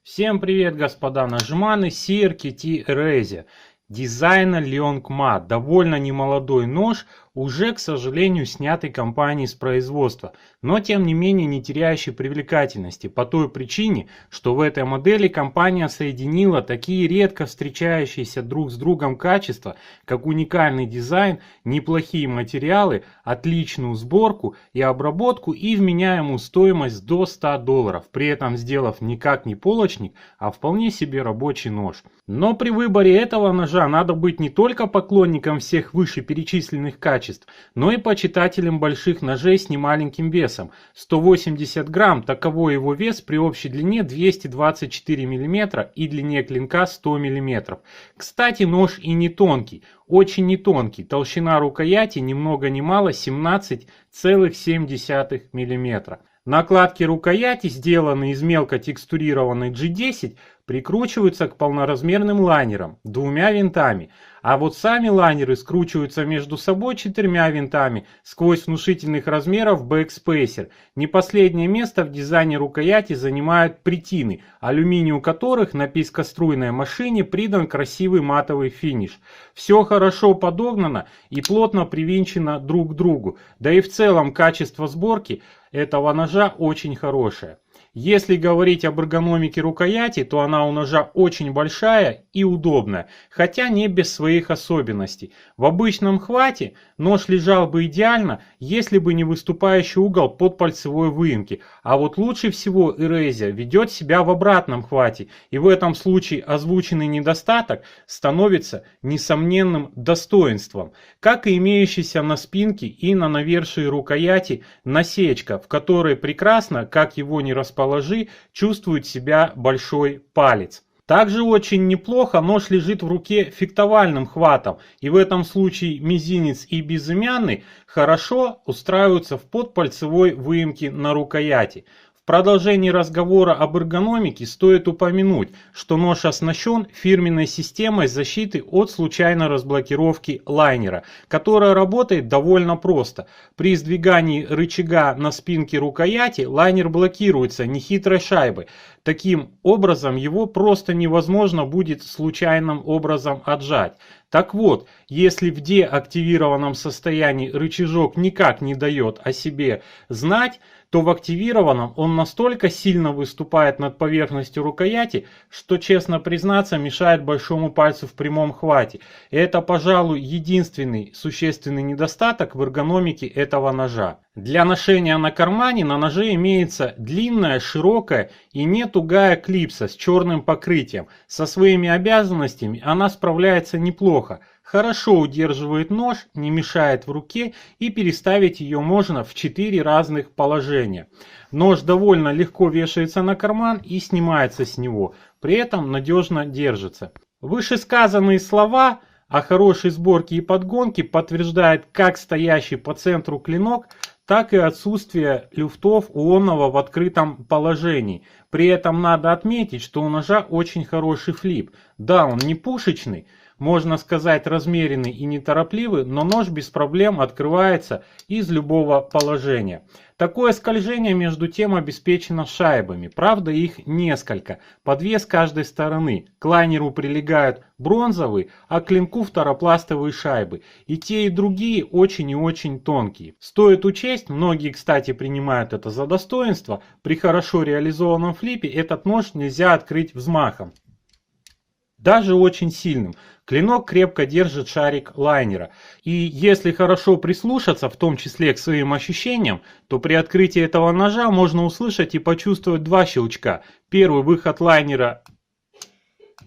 Всем привет, господа нажманы, CRKT Erase. Дизайна Longmat. Довольно немолодой нож, уже, к сожалению, снятый компанией с производства, но тем не менее не теряющий привлекательности, по той причине, что в этой модели компания соединила такие редко встречающиеся друг с другом качества, как уникальный дизайн, неплохие материалы, отличную сборку и обработку и вменяемую стоимость до $100, при этом сделав никак не полочник, а вполне себе рабочий нож. Но при выборе этого ножа надо быть не только поклонником всех вышеперечисленных качеств, но и почитателем больших ножей с немаленьким весом. 180 грамм, таково его вес при общей длине 224 мм и длине клинка 100 мм. Кстати, нож и не тонкий, очень не тонкий, толщина рукояти ни много ни мало 17,7 мм. Накладки рукояти, сделанные из мелко текстурированной G10, прикручиваются к полноразмерным лайнерам двумя винтами, а вот сами лайнеры скручиваются между собой 4 винтами сквозь внушительных размеров бэкспейсер. Не последнее место в дизайне рукояти занимают притины, алюминию которых на пескоструйной машине придан красивый матовый финиш. Все хорошо подогнано и плотно привинчено друг к другу, да и в целом качество сборки этого ножа очень хорошее. Если говорить об эргономике рукояти, то она у ножа очень большая и удобная, хотя не без своих особенностей. В обычном хвате нож лежал бы идеально, если бы не выступающий угол подпальцевой выемки, а вот лучше всего Erase ведет себя в обратном хвате, и в этом случае озвученный недостаток становится несомненным достоинством, как и имеющийся на спинке и на навершии рукояти насечка, в которой прекрасно, как его не расположить, чувствует себя большой палец. Также очень неплохо нож лежит в руке фехтовальным хватом, и в этом случае мизинец и безымянный хорошо устраиваются в подпальцевой выемке на рукояти. В продолжении разговора об эргономике стоит упомянуть, что нож оснащен фирменной системой защиты от случайной разблокировки лайнера, которая работает довольно просто. При сдвигании рычага на спинке рукояти лайнер блокируется нехитрой шайбой. Таким образом его просто невозможно будет случайным образом отжать. Так вот, если в деактивированном состоянии рычажок никак не дает о себе знать, то в активированном он настолько сильно выступает над поверхностью рукояти, что, честно признаться, мешает большому пальцу в прямом хвате. И это, пожалуй, единственный существенный недостаток в эргономике этого ножа. Для ношения на кармане на ноже имеется длинная, широкая и не тугая клипса с черным покрытием. Со своими обязанностями она справляется неплохо. Хорошо удерживает нож, не мешает в руке, и переставить ее можно в 4 разных положения. Нож довольно легко вешается на карман и снимается с него, при этом надежно держится. Вышесказанные слова о хорошей сборке и подгонке подтверждает как стоящий по центру клинок, так и отсутствие люфтов у оного в открытом положении. При этом надо отметить, что у ножа очень хороший флип. Да, он не пушечный, можно сказать размеренный и неторопливый, но нож без проблем открывается из любого положения. Такое скольжение между тем обеспечено шайбами, правда их несколько, по 2 с каждой стороны. К лайнеру прилегают бронзовые, а к клинку фторопластовые шайбы. И те, и другие очень и очень тонкие. Стоит учесть, многие, кстати, принимают это за достоинство, при хорошо реализованном флипе этот нож нельзя открыть взмахом, даже очень сильным. Клинок крепко держит шарик лайнера. И если хорошо прислушаться, в том числе к своим ощущениям, то при открытии этого ножа можно услышать и почувствовать 2 щелчка. Первый — выход лайнера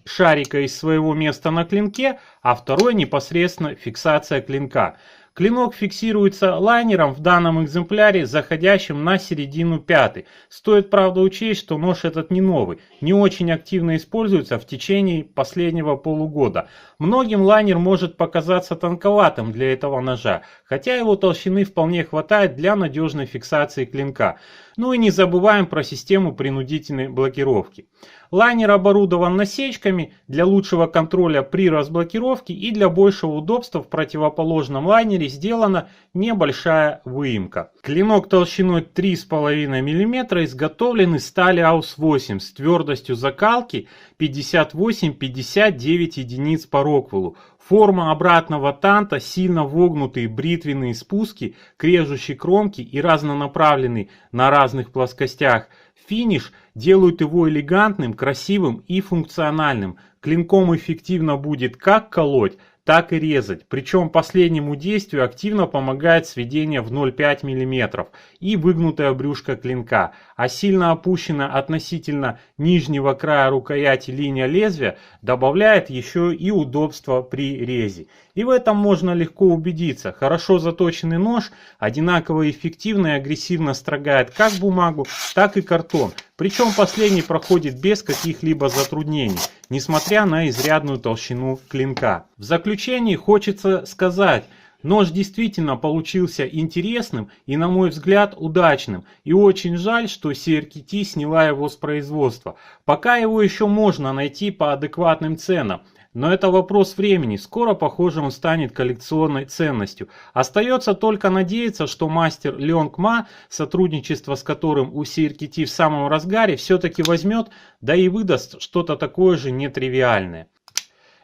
шарика из своего места на клинке, а второй — непосредственно фиксация клинка. Клинок фиксируется лайнером в данном экземпляре, заходящим на середину пяты. Стоит, правда, учесть, что нож этот не новый, не очень активно используется в течение последнего полугода. Многим лайнер может показаться тонковатым для этого ножа, хотя его толщины вполне хватает для надежной фиксации клинка. Ну и не забываем про систему принудительной блокировки. Лайнер оборудован насечками для лучшего контроля при разблокировке и для большего удобства в противоположном лайнере сделана небольшая выемка. Клинок толщиной 3,5 мм изготовлен из стали АУС-8 с твердостью закалки 58-59 единиц по Роквеллу. Форма обратного танта, сильно вогнутые бритвенные спуски к режущей кромке и разнонаправленный на разных плоскостях финиш делают его элегантным, красивым и функциональным. Клинком эффективно будет как колоть, так и резать. Причем последнему действию активно помогает сведение в 0,5 мм и выгнутая брюшко клинка, а сильно опущенная относительно нижнего края рукояти линия лезвия добавляет еще и удобство при резе. И в этом можно легко убедиться. Хорошо заточенный нож одинаково эффективно и агрессивно строгает как бумагу, так и картон. Причем последний проходит без каких-либо затруднений, несмотря на изрядную толщину клинка. В заключении хочется сказать, нож действительно получился интересным и, на мой взгляд, удачным. И очень жаль, что CRKT сняла его с производства. Пока его еще можно найти по адекватным ценам. Но это вопрос времени, скоро, похоже, он станет коллекционной ценностью. Остается только надеяться, что мастер Leong Ma, сотрудничество с которым у CRKT в самом разгаре, все-таки возьмет, да и выдаст что-то такое же нетривиальное.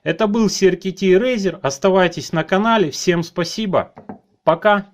Это был CRKT Eraser, оставайтесь на канале, всем спасибо, пока!